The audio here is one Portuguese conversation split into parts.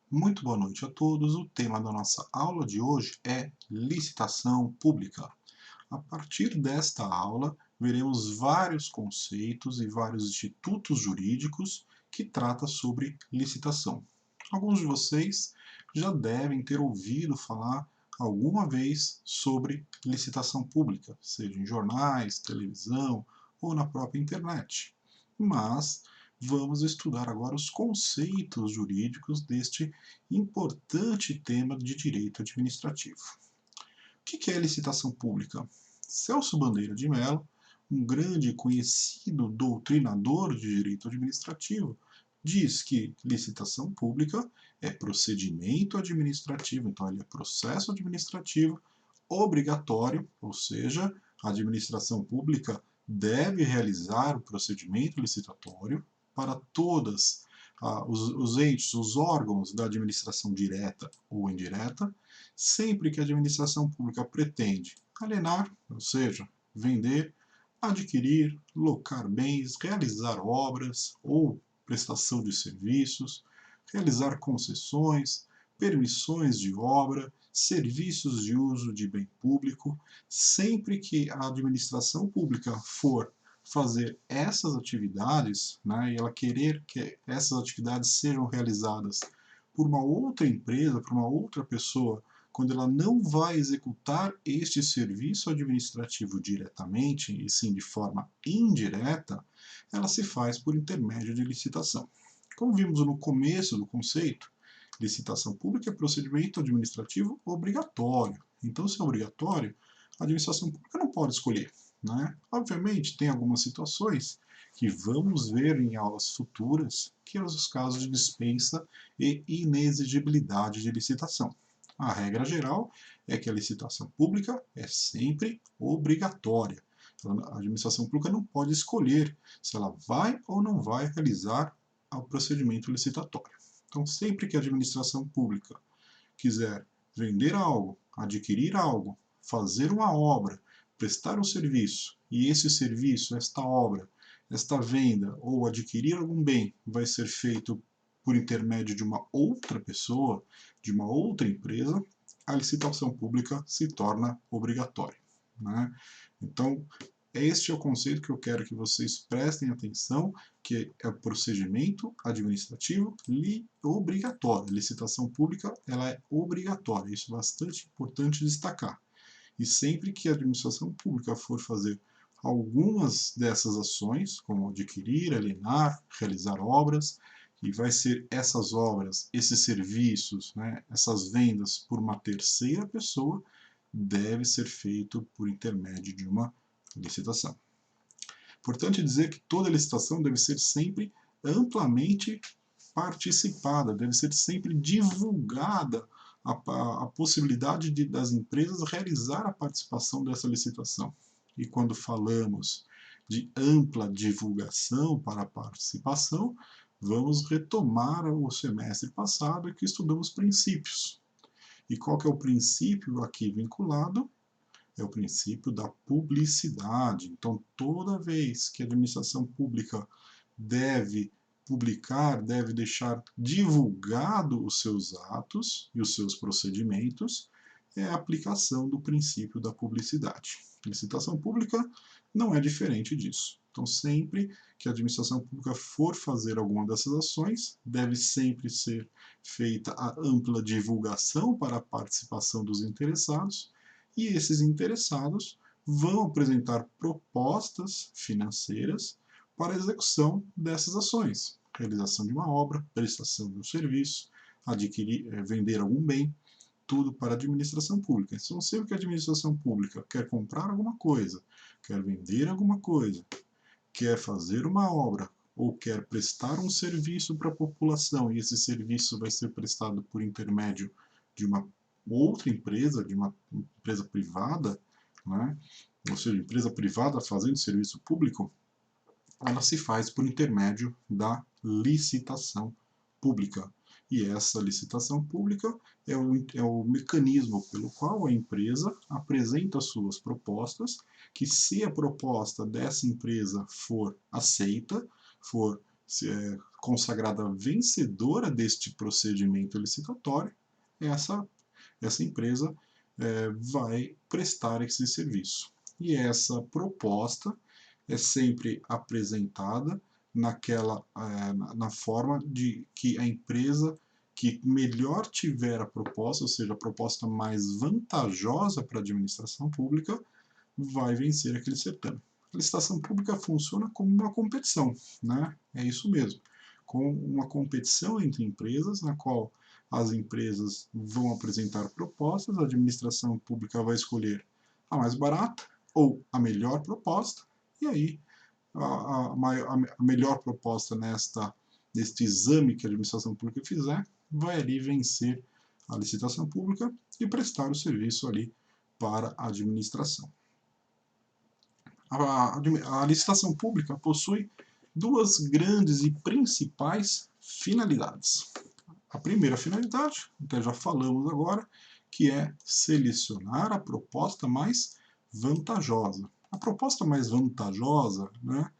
Muito boa noite a todos. O tema da nossa aula de hoje é licitação pública. A partir desta aula, veremos vários conceitos e vários institutos jurídicos que tratam sobre licitação. Alguns de vocês já devem ter ouvido falar alguma vez sobre licitação pública, seja em jornais, televisão ou na própria internet. Mas vamos estudar agora os conceitos jurídicos deste importante tema de direito administrativo. O que é licitação pública? Celso Bandeira de Mello, um grande e conhecido doutrinador de direito administrativo, diz que licitação pública é procedimento administrativo, então ele é processo administrativo obrigatório, ou seja, a administração pública deve realizar o procedimento licitatório para todas os entes, os órgãos da administração direta ou indireta, sempre que a administração pública pretende alienar, ou seja, vender, adquirir, locar bens, realizar obras ou prestação de serviços, realizar concessões, permissões de obra, serviços de uso de bem público, sempre que a administração pública for fazer essas atividades, né, e ela querer que essas atividades sejam realizadas por uma outra empresa, por uma outra pessoa, quando ela não vai executar este serviço administrativo diretamente, e sim de forma indireta, ela se faz por intermédio de licitação. Como vimos no começo do conceito, licitação pública é procedimento administrativo obrigatório. Então, se é obrigatório, a administração pública não pode escolher. Né? Obviamente, tem algumas situações que vamos ver em aulas futuras, que são os casos de dispensa e inexigibilidade de licitação. A regra geral é que a licitação pública é sempre obrigatória. A administração pública não pode escolher se ela vai ou não vai realizar o procedimento licitatório. Então, sempre que a administração pública quiser vender algo, adquirir algo, fazer uma obra, prestar um serviço, e esse serviço, esta obra, esta venda ou adquirir algum bem vai ser feito por intermédio de uma outra pessoa, de uma outra empresa, a licitação pública se torna obrigatória. Né? Então, este é o conceito que eu quero que vocês prestem atenção, que é o procedimento administrativo obrigatório. A licitação pública ela é obrigatória, isso é bastante importante destacar. E sempre que a administração pública for fazer algumas dessas ações, como adquirir, alienar, realizar obras, e vai ser essas obras, esses serviços, né, essas vendas por uma terceira pessoa, deve ser feito por intermédio de uma licitação. Importante dizer que toda licitação deve ser sempre amplamente participada, deve ser sempre divulgada a possibilidade das empresas realizar a participação dessa licitação. E quando falamos de ampla divulgação para a participação, vamos retomar o semestre passado que estudamos princípios. E qual que é o princípio aqui vinculado? É o princípio da publicidade. Então, toda vez que a administração pública deve publicar, deve deixar divulgado os seus atos e os seus procedimentos, é a aplicação do princípio da publicidade. A licitação pública não é diferente disso. Então, sempre que a administração pública for fazer alguma dessas ações, deve sempre ser feita a ampla divulgação para a participação dos interessados, e esses interessados vão apresentar propostas financeiras para a execução dessas ações, realização de uma obra, prestação de um serviço, adquirir, vender algum bem, tudo para a administração pública. Então, sempre que a administração pública quer comprar alguma coisa, quer vender alguma coisa, quer fazer uma obra ou quer prestar um serviço para a população e esse serviço vai ser prestado por intermédio de uma outra empresa, de uma empresa privada, né? Ou seja, empresa privada fazendo serviço público, ela se faz por intermédio da licitação pública. E essa licitação pública é o mecanismo pelo qual a empresa apresenta suas propostas, que se a proposta dessa empresa for aceita, for consagrada vencedora deste procedimento licitatório, essa empresa vai prestar esse serviço. E essa proposta é sempre apresentada na forma de que a empresa que melhor tiver a proposta, ou seja, a proposta mais vantajosa para a administração pública, vai vencer aquele certame. A licitação pública funciona como uma competição, né? É isso mesmo, com uma competição entre empresas, na qual as empresas vão apresentar propostas, a administração pública vai escolher a mais barata ou a melhor proposta, e aí a melhor proposta neste exame que a administração pública fizer, vai ali vencer a licitação pública e prestar o serviço ali para a administração. A licitação pública possui duas grandes e principais finalidades. A primeira finalidade, até já falamos agora, que é selecionar a proposta mais vantajosa. A proposta mais vantajosa, né,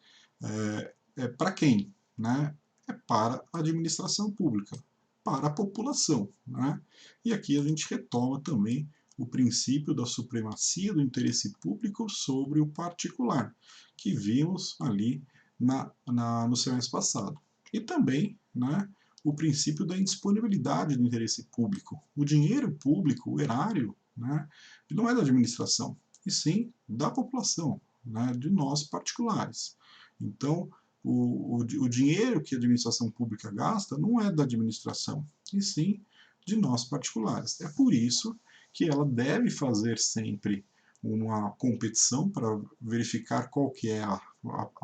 para quem? Né? É para a administração pública, para a população. Né? E aqui a gente retoma também o princípio da supremacia do interesse público sobre o particular, que vimos ali no semestre passado. E também, né, o princípio da indisponibilidade do interesse público. O dinheiro público, o erário, né, não é da administração, e sim da população, né, de nós particulares. Então, o dinheiro que a administração pública gasta não é da administração, e sim de nós particulares. É por isso que ela deve fazer sempre uma competição para verificar qual que é a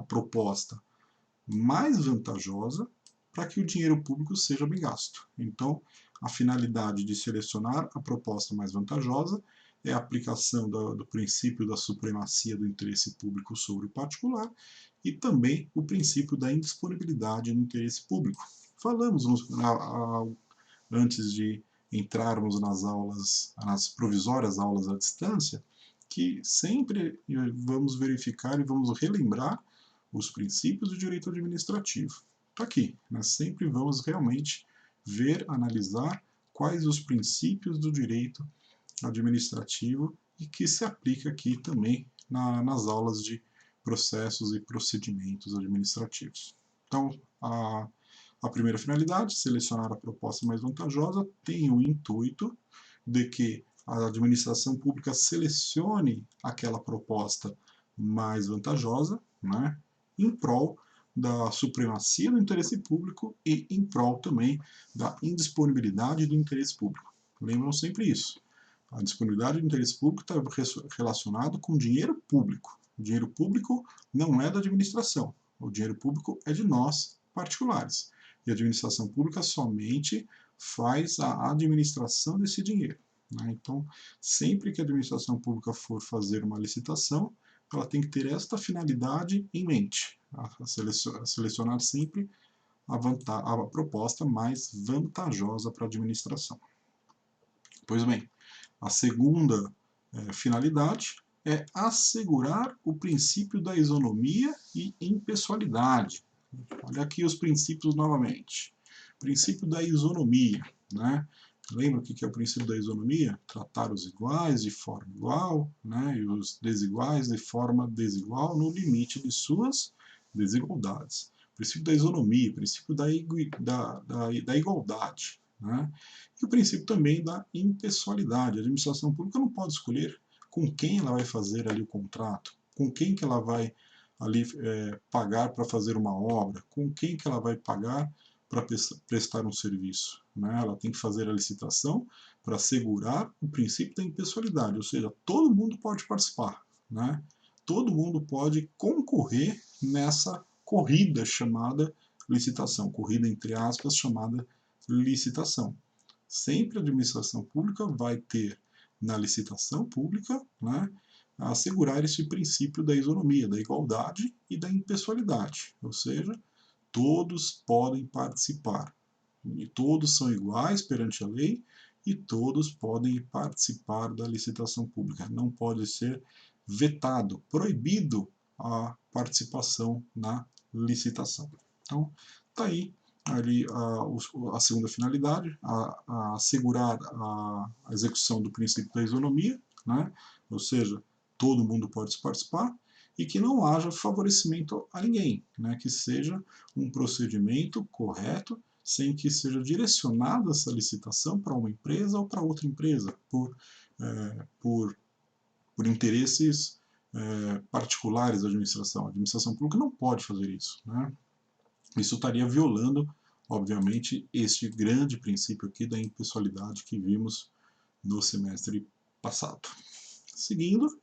proposta mais vantajosa para que o dinheiro público seja bem gasto. Então, a finalidade de selecionar a proposta mais vantajosa é a aplicação do princípio da supremacia do interesse público sobre o particular e também o princípio da indisponibilidade do interesse público. Falamos antes de entrarmos nas provisórias aulas à distância, que sempre vamos verificar e vamos relembrar os princípios do direito administrativo. Está aqui, nós sempre vamos realmente ver, analisar quais os princípios do direito administrativo e que se aplica aqui também nas aulas de processos e procedimentos administrativos. Então, a primeira finalidade, selecionar a proposta mais vantajosa, tem o intuito de que a administração pública selecione aquela proposta mais vantajosa, né, em prol da supremacia do interesse público e em prol também da indisponibilidade do interesse público. Lembram sempre isso. A disponibilidade do interesse público está relacionado com dinheiro público. O dinheiro público não é da administração. O dinheiro público é de nós, particulares. E a administração pública somente faz a administração desse dinheiro. Né? Então, sempre que a administração pública for fazer uma licitação, ela tem que ter esta finalidade em mente, a selecionar sempre a proposta mais vantajosa para a administração. Pois bem, a segunda finalidade é assegurar o princípio da isonomia e impessoalidade. Olha aqui os princípios novamente. Princípio da isonomia, né? Lembra o que é o princípio da isonomia? Tratar os iguais de forma igual, né? E os desiguais de forma desigual no limite de suas desigualdades. Princípio da isonomia, princípio da igualdade, né? E o princípio também da impessoalidade. A administração pública não pode escolher com quem ela vai fazer ali o contrato, com quem que ela vai ali pagar para fazer uma obra, com quem que ela vai pagar para prestar um serviço. Né? Ela tem que fazer a licitação para assegurar o princípio da impessoalidade, ou seja, todo mundo pode participar. Né? Todo mundo pode concorrer nessa corrida chamada licitação, corrida entre aspas chamada licitação. Sempre a administração pública vai ter na licitação pública, né, assegurar esse princípio da isonomia, da igualdade e da impessoalidade, ou seja, todos podem participar, e todos são iguais perante a lei e todos podem participar da licitação pública. Não pode ser vetado, proibido a participação na licitação. Então, Está aí ali a segunda finalidade, a assegurar a execução do princípio da isonomia, né? Ou seja, todo mundo pode participar, e que não haja favorecimento a ninguém, né? Que seja um procedimento correto, sem que seja direcionada essa licitação para uma empresa ou para outra empresa, por interesses particulares da administração. A administração pública não pode fazer isso, né? Isso estaria violando, obviamente, este grande princípio aqui da impessoalidade que vimos no semestre passado. Seguindo,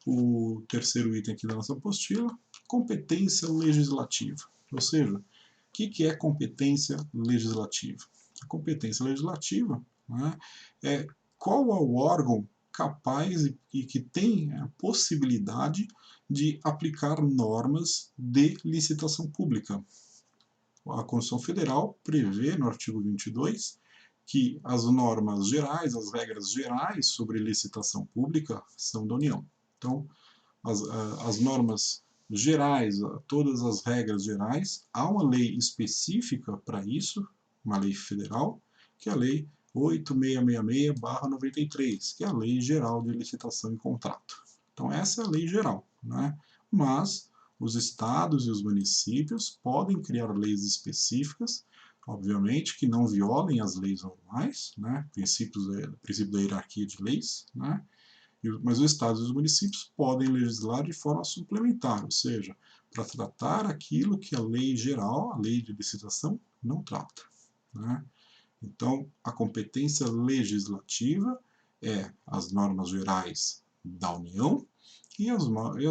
o terceiro item aqui da nossa apostila, competência legislativa. Ou seja, o que é competência legislativa? A competência legislativa, né, é qual é o órgão capaz e que tem a possibilidade de aplicar normas de licitação pública. A Constituição Federal prevê, no artigo 22, que as normas gerais, as regras gerais sobre licitação pública são da União. Então, as normas gerais, todas as regras gerais, há uma lei específica para isso, uma lei federal, que é a Lei 8666/93, que é a Lei Geral de Licitação e Contrato. Então, essa é a lei geral, né? Mas os estados e os municípios podem criar leis específicas, obviamente que não violem as leis normais, né? Princípio da hierarquia de leis, né? Mas os estados e os municípios podem legislar de forma suplementar, ou seja, para tratar aquilo que a lei geral, a lei de licitação, não trata, né? Então, a competência legislativa é as normas gerais da União e as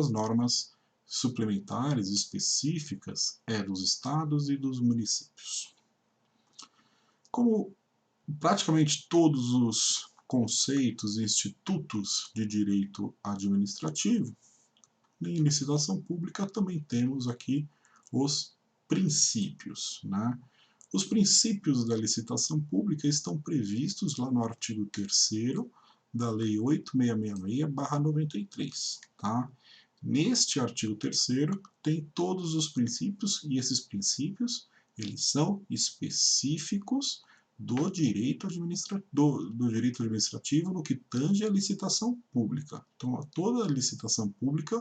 normas suplementares específicas dos estados e dos municípios. Como praticamente todos os conceitos e institutos de direito administrativo, em licitação pública também temos aqui os princípios, né? Os princípios da licitação pública estão previstos lá no artigo 3º da Lei 8666/93, tá? Neste artigo 3º tem todos os princípios, e esses princípios eles são específicos do direito administrativo no que tange à licitação pública. Então, toda licitação pública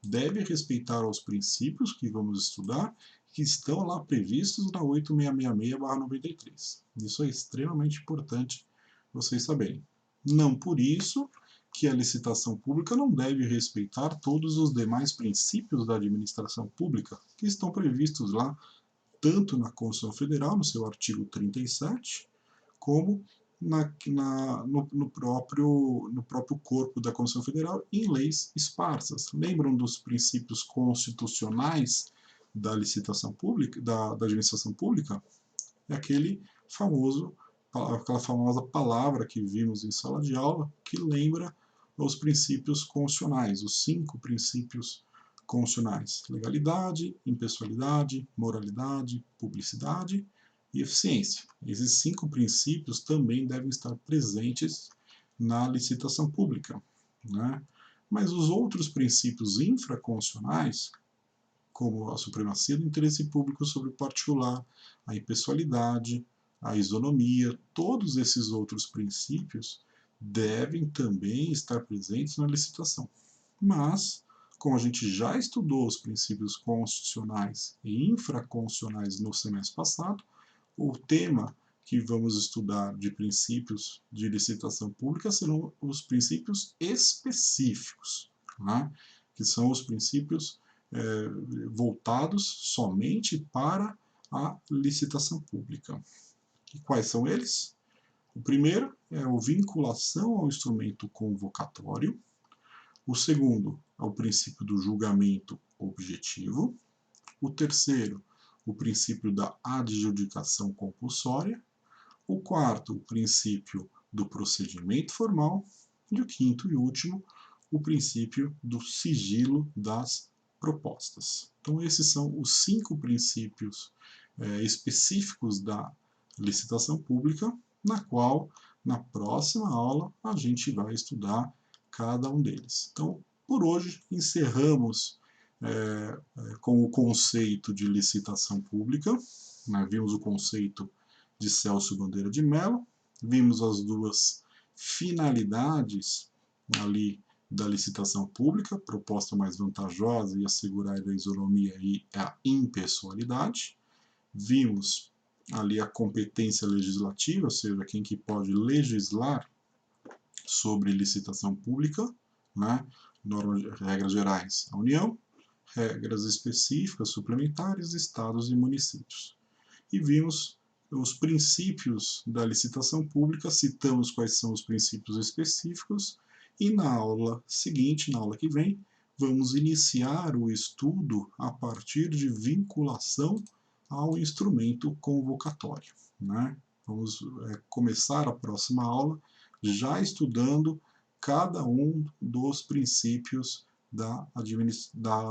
deve respeitar os princípios que vamos estudar, que estão lá previstos na 8666/93. Isso é extremamente importante vocês saberem. Não por isso que a licitação pública não deve respeitar todos os demais princípios da administração pública, que estão previstos lá tanto na Constituição Federal, no seu artigo 37, como no próprio corpo da Constituição Federal em leis esparsas. Lembram dos princípios constitucionais da licitação pública, da administração pública? É aquela famosa palavra que vimos em sala de aula, que lembra os princípios constitucionais, os 5 princípios constitucionais: legalidade, impessoalidade, moralidade, publicidade e eficiência. Esses 5 princípios também devem estar presentes na licitação pública, né? Mas os outros princípios infraconstitucionais, como a supremacia do interesse público sobre o particular, a impessoalidade, a isonomia, todos esses outros princípios devem também estar presentes na licitação. Mas, como a gente já estudou os princípios constitucionais e infraconstitucionais no semestre passado, o tema que vamos estudar de princípios de licitação pública serão os princípios específicos, né? Que são os princípios voltados somente para a licitação pública. E quais são eles? O primeiro é a vinculação ao instrumento convocatório. O segundo é o princípio do julgamento objetivo. O terceiro, o princípio da adjudicação compulsória. O quarto, o princípio do procedimento formal. E o quinto e último, o princípio do sigilo das propostas. Então, esses são os 5 princípios específicos da licitação pública, na qual, na próxima aula, a gente vai estudar cada um deles. Então, por hoje, encerramos com o conceito de licitação pública, né? Vimos o conceito de Celso Bandeira de Mello, vimos as duas finalidades ali da licitação pública, proposta mais vantajosa e assegurar a isonomia e a impessoalidade. Vimos ali a competência legislativa, ou seja, quem que pode legislar sobre licitação pública, né? Normas, regras gerais, a União, regras específicas, suplementares, estados e municípios. E vimos os princípios da licitação pública, citamos quais são os princípios específicos, e na aula seguinte, na aula que vem, vamos iniciar o estudo a partir de vinculação ao instrumento convocatório, né? Vamos começar a próxima aula já estudando cada um dos princípios da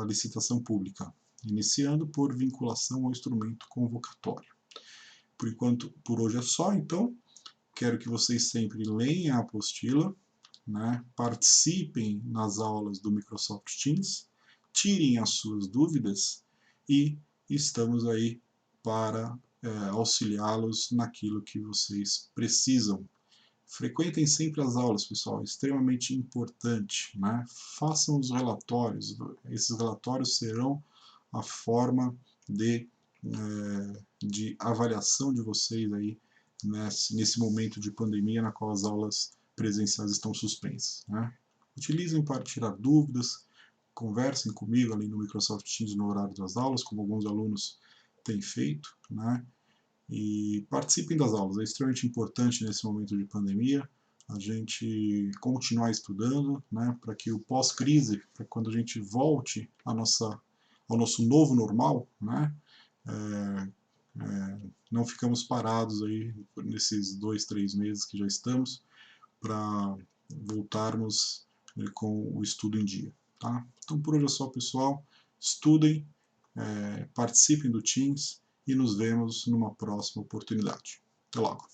licitação pública, iniciando por vinculação ao instrumento convocatório. Por enquanto, por hoje é só, então, quero que vocês sempre leiam a apostila, né? Participem nas aulas do Microsoft Teams, tirem as suas dúvidas e estamos aí para auxiliá-los naquilo que vocês precisam. Frequentem sempre as aulas, pessoal, é extremamente importante, né? Façam os relatórios, esses relatórios serão a forma de avaliação de vocês aí nesse momento de pandemia na qual as aulas presenciais estão suspensas, né? Utilizem para tirar dúvidas, conversem comigo ali no Microsoft Teams no horário das aulas, como alguns alunos têm feito, né? E participem das aulas, é extremamente importante nesse momento de pandemia a gente continuar estudando, né, para que o pós-crise, para quando a gente volte ao nosso novo normal, né, não ficamos parados aí nesses 2, 3 meses que já estamos, para voltarmos com o estudo em dia. Tá? Então por hoje é só, pessoal. Estudem, participem do Teams e nos vemos numa próxima oportunidade. Até logo!